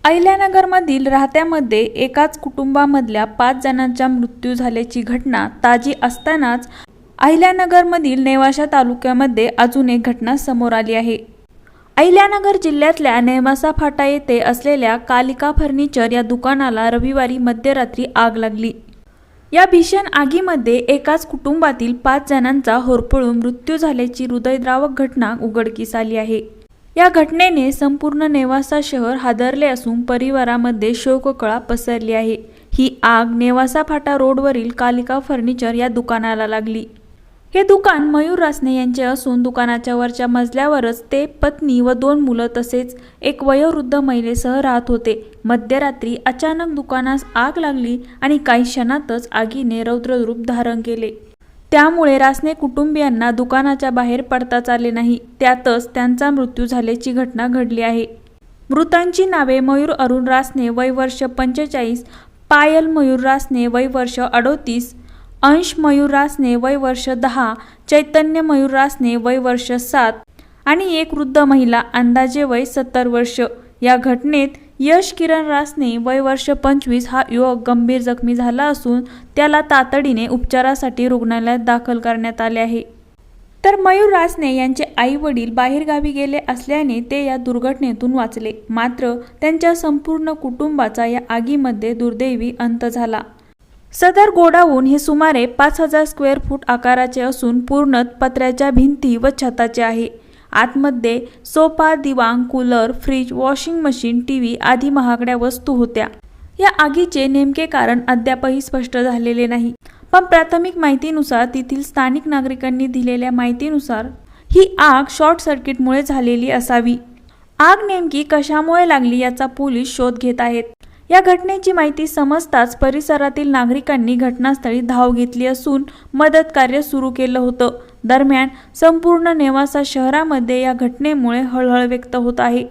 अहिल्यानगरमधील राहत्यामध्ये एकाच कुटुंबामधल्या 5 जणांचा मृत्यू झाल्याची घटना ताजी असतानाच अहिल्यानगरमधील नेवासा तालुक्यामध्ये अजून एक घटना समोर आली आहे। अहिल्यानगर जिल्ह्यातल्या नेवासा फाटा येथे असलेल्या कालिका फर्निचर या दुकानाला रविवारी मध्यरात्री आग लागली। या भीषण आगीमध्ये एकाच कुटुंबातील 5 जणांचा होरपळून मृत्यू झाल्याची हृदयद्रावक घटना उघडकीस आली आहे। या घटनेने संपूर्ण नेवासा शहर हादरले असून परिवारामध्ये शोककळा पसरली आहे। ही आग नेवासा फाटा रोडवरील कालिका फर्निचर या दुकानाला लागली। हे दुकान मयूर रासने यांचे असून दुकानाच्या वरच्या मजल्यावरच ते पत्नी व 2 मुलं तसेच एक वयोवृद्ध महिलेसह राहत होते। मध्यरात्री अचानक दुकानास आग लागली आणि काही क्षणातच आगीने रौद्ररूप धारण केले। त्यामुळे रासने कुटुंबियांना दुकानाच्या बाहेर पडताच आले नाही। त्यातच त्यांचा मृत्यू झाल्याची घटना घडली आहे। मृतांची नावे मयूर अरुण रासने वय वर्ष 45, पायल मयूर रासने वय वर्ष 38, अंश मयूर रासने वय वर्ष 10, चैतन्य मयूर रासने वय वर्ष 7 आणि एक वृद्ध महिला अंदाजे वय 70 वर्ष। या घटनेत यश किरण रासने वय वर्ष 25 हा युवक गंभीर जखमी झाला असून त्याला तातडीने उपचारासाठी रुग्णालयात दाखल करण्यात आले आहे। तर मयूर रासने यांचे आई वडील बाहेरगावी गेले असल्याने ते या दुर्घटनेतून वाचले। मात्र त्यांच्या संपूर्ण कुटुंबाचा या आगीमध्ये दुर्दैवी अंत झाला। सदर गोडाऊन हे सुमारे 5000 स्क्वेअर फूट आकाराचे असून पूर्ण पत्र्याच्या भिंती व छताचे आहे। आतमध्ये सोफा, दिवाण, cooler, fridge, washing machine, TV आदी महागड्या वस्तू होत्या। या आगीचे नेमके कारण अद्यापही स्पष्ट झालेले नाही, पण प्राथमिक माहितीनुसार तेथील स्थानिक नागरिकांनी दिलेल्या माहितीनुसार ही आग शॉर्ट सर्किटमुळे झालेली असावी। आग नेमकी कशामुळे लागली याचा पोलीस शोध घेत आहेत। या घटनेची माहिती समजताच परिसरातील नागरिकांनी घटनास्थळी धाव घेतली असून मदत कार्य सुरू केलं होतं। दरम्यान संपूर्ण नेवासा शहरामध्ये या घटनेमुळे हळहळ व्यक्त होत आहे।